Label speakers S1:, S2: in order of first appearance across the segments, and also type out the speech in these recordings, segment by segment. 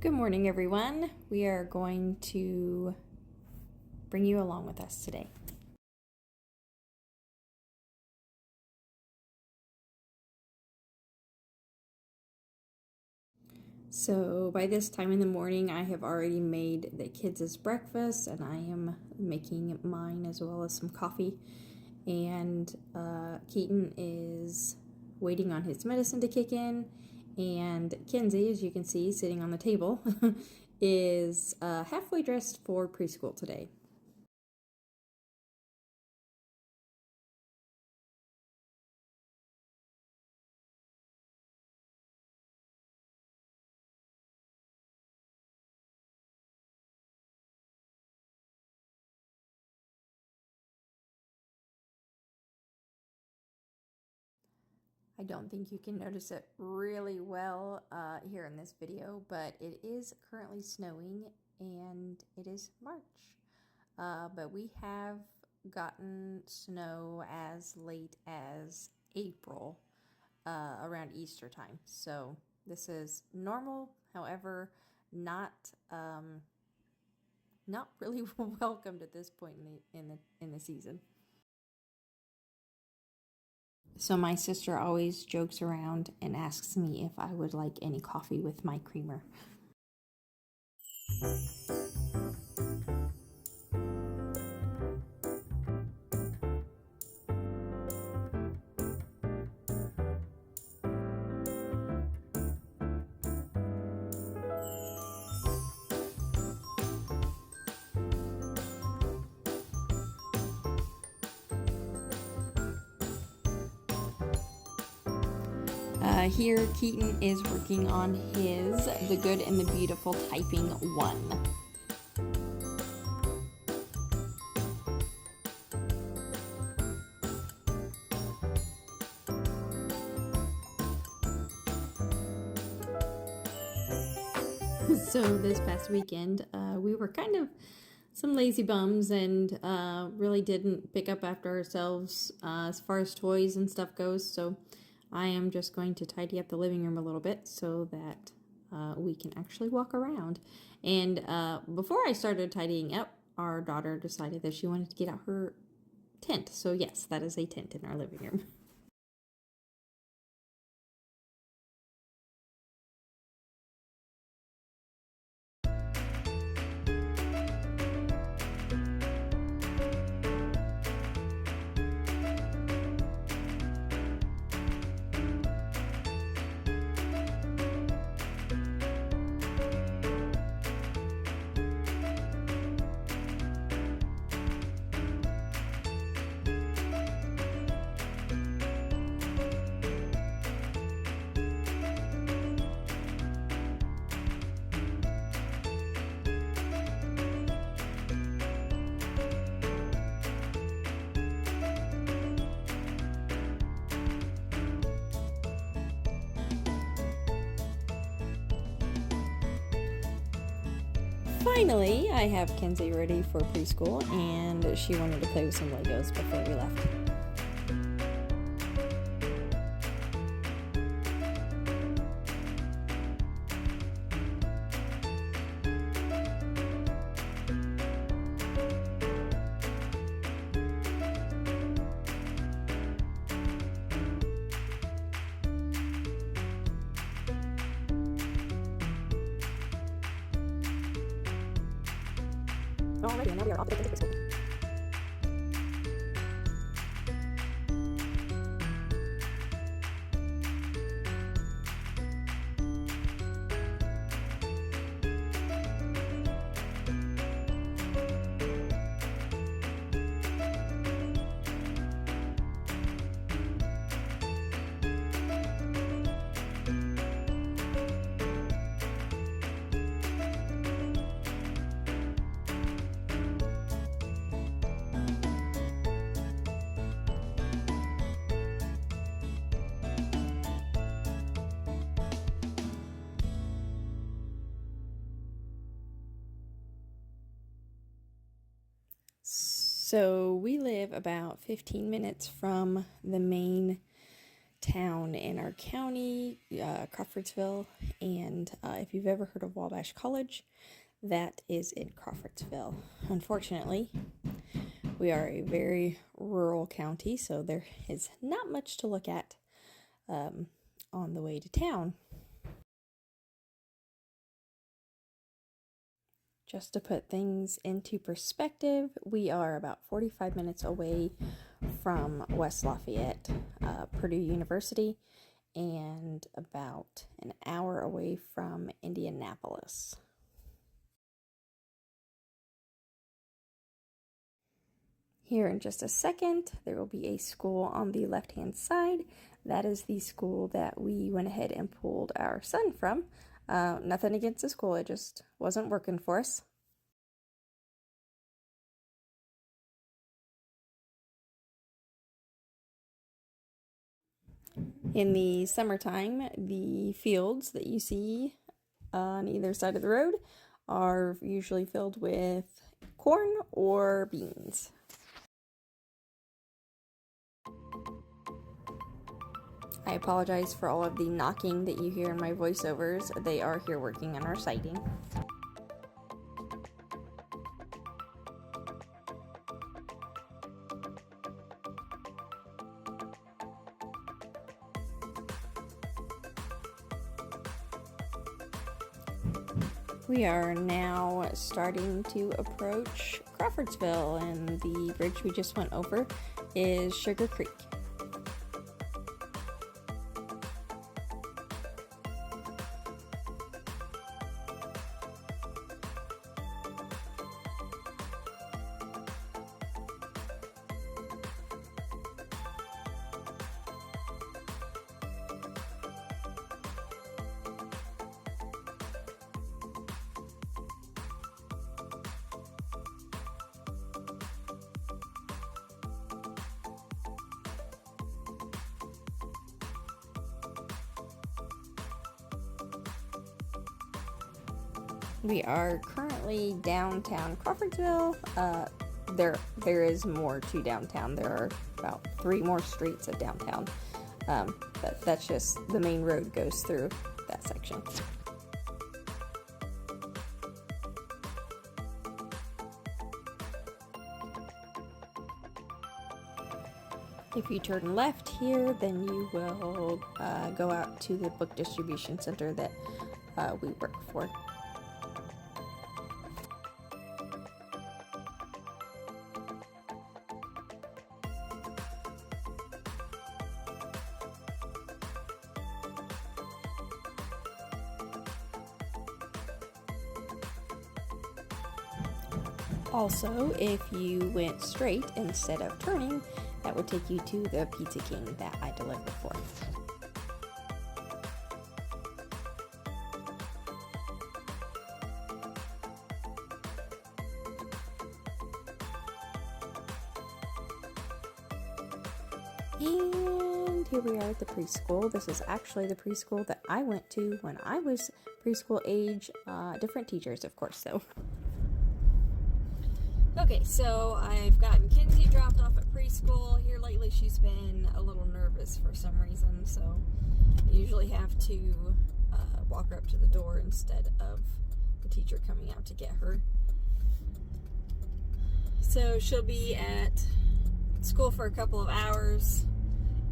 S1: Good morning, everyone. We are going to bring you along with us today. So by this time in the morning, I have already made the kids' breakfast, and I am making mine as well as some coffee. And Keaton is waiting on his medicine to kick in, and Kenzie, as you can see, sitting on the table, is halfway dressed for preschool today. I don't think you can notice it really well here in this video, but it is currently snowing and it is March. But we have gotten snow as late as April around Easter time. So this is normal, however, not really welcomed at this point in the season. So my sister always jokes around and asks me if I would like any coffee with my creamer. Here, Keaton is working on his The Good and the Beautiful Typing 1. So this past weekend, we were kind of some lazy bums and really didn't pick up after ourselves as far as toys and stuff goes. So I am just going to tidy up the living room a little bit so that we can actually walk around. And before I started tidying up, our daughter decided that she wanted to get out her tent. So yes, that is a tent in our living room. Finally, I have Kenzie ready for preschool, and she wanted to play with some Legos before we left. Alrighty, and now we are off to preschool. So we live about 15 minutes from the main town in our county, Crawfordsville, and if you've ever heard of Wabash College, that is in Crawfordsville. Unfortunately, we are a very rural county, so there is not much to look at on the way to town. Just to put things into perspective, we are about 45 minutes away from West Lafayette, Purdue University, and about an hour away from Indianapolis. Here in just a second, there will be a school on the left-hand side. That is the school that we went ahead and pulled our son from. Nothing against the school, it just wasn't working for us. In the summertime, the fields that you see on either side of the road are usually filled with corn or beans. I apologize for all of the knocking that you hear in my voiceovers. They are here working on our siding. We are now starting to approach Crawfordsville, and the bridge we just went over is Sugar Creek. We are currently downtown Crawfordsville. There is more to downtown. There are about 3 more streets of downtown. But that's just the main road goes through that section. If you turn left here, then you will go out to the book distribution center that we work for. Also, if you went straight instead of turning, that would take you to the Pizza King that I delivered for. And here we are at the preschool. This is actually the preschool that I went to when I was preschool age. Different teachers, of course, though. Okay, so I've gotten Kinsey dropped off at preschool. Here lately she's been a little nervous for some reason, so I usually have to walk her up to the door instead of the teacher coming out to get her. So she'll be at school for a couple of hours,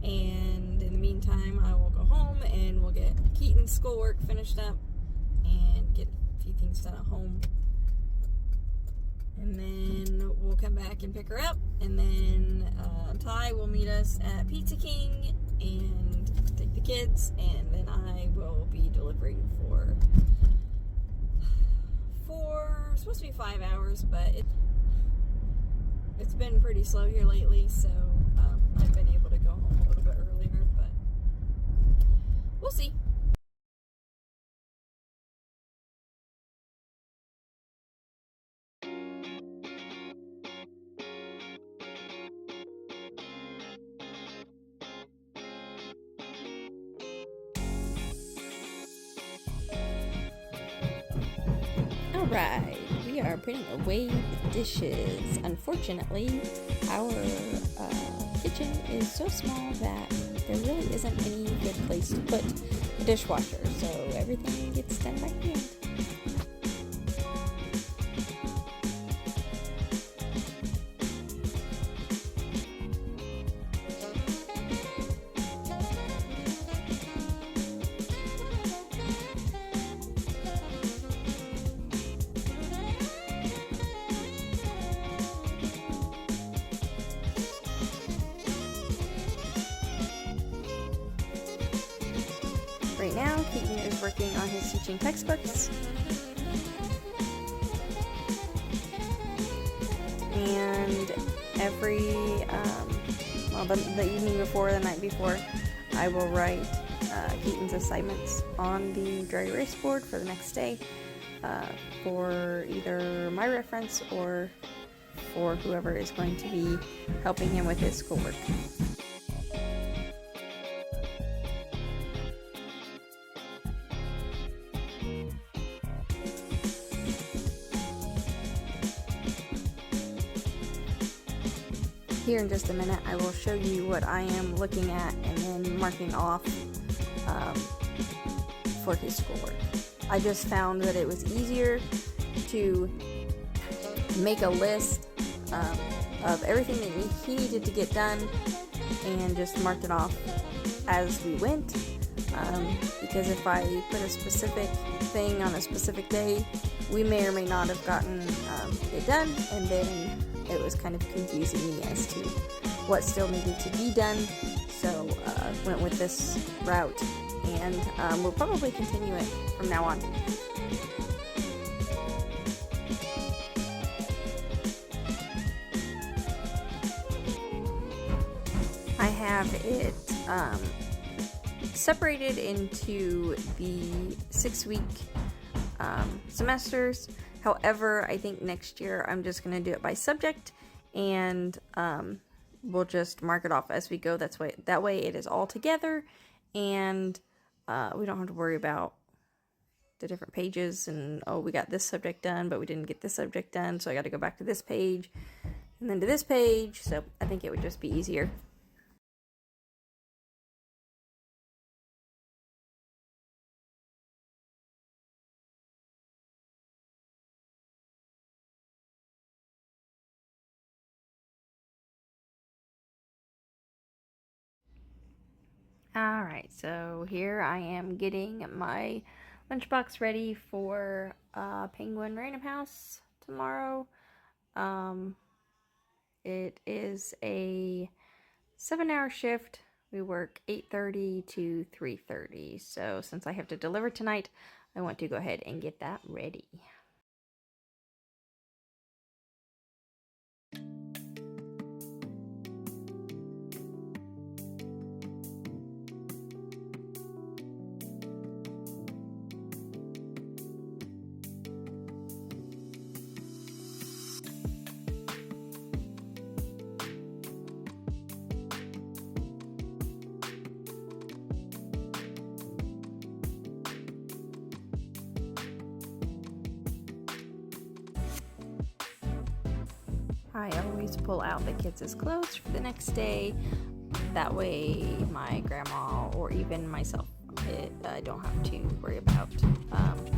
S1: and in the meantime I will go home and we'll get Keaton's schoolwork finished up and get a few things done at home. And then we'll come back and pick her up, and then Ty will meet us at Pizza King and take the kids, and then I will be delivering for supposed to be 5 hours, but it's been pretty slow here lately, so I've been able to go home a little bit earlier, but we'll see. Alright, we are putting away the dishes. Unfortunately, our kitchen is so small that there really isn't any good place to put a dishwasher, so everything gets done by hand. Right now, Keaton is working on his teaching textbooks. And every, the evening before, the night before, I will write Keaton's assignments on the dry erase board for the next day for either my reference or for whoever is going to be helping him with his schoolwork. Here in just a minute, I will show you what I am looking at and then marking off for his schoolwork. I just found that it was easier to make a list of everything that he needed to get done and just mark it off as we went, because if I put a specific thing on a specific day, we may or may not have gotten it done, and then it was kind of confusing me as to what still needed to be done, so went with this route, and we'll probably continue it from now on. I have it separated into the 6-week semesters. However, I think next year I'm just going to do it by subject, and we'll just mark it off as we go. That way it is all together, and we don't have to worry about the different pages and, oh, we got this subject done, but we didn't get this subject done, so I got to go back to this page and then to this page. So I think it would just be easier. Alright, so here I am getting my lunchbox ready for Penguin Random House tomorrow. It is a 7-hour shift. We work 8:30 to 3:30. So since I have to deliver tonight, I want to go ahead and get that ready. I always pull out the kids' clothes for the next day. That way my grandma or even myself, I don't have to worry about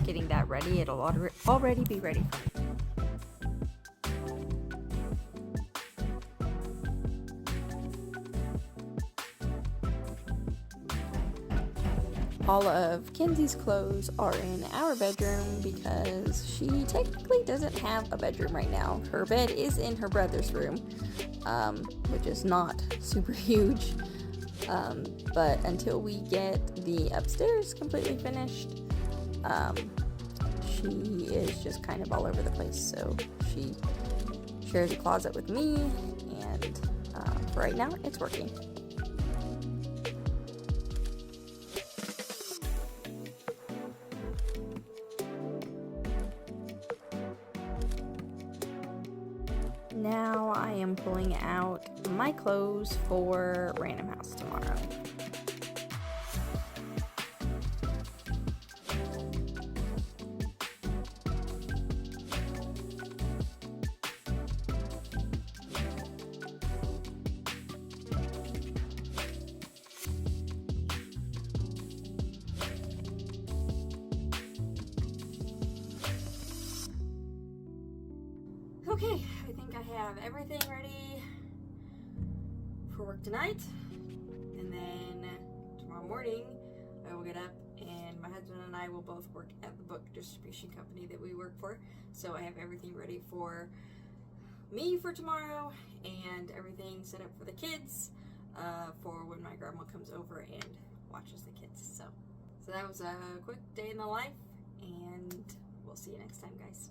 S1: getting that ready. It'll already be ready for me. All of Kenzie's clothes are in our bedroom because she technically doesn't have a bedroom right now. Her bed is in her brother's room, which is not super huge. But until we get the upstairs completely finished, she is just kind of all over the place. So she shares a closet with me, and for right now, it's working. Now I am pulling out my clothes for Random House tomorrow. Okay, I think I have everything ready for work tonight, and then tomorrow morning I will get up and my husband and I will both work at the book distribution company that we work for. So I have everything ready for me for tomorrow and everything set up for the kids for when my grandma comes over and watches the kids. So that was a quick day in the life, and we'll see you next time, guys.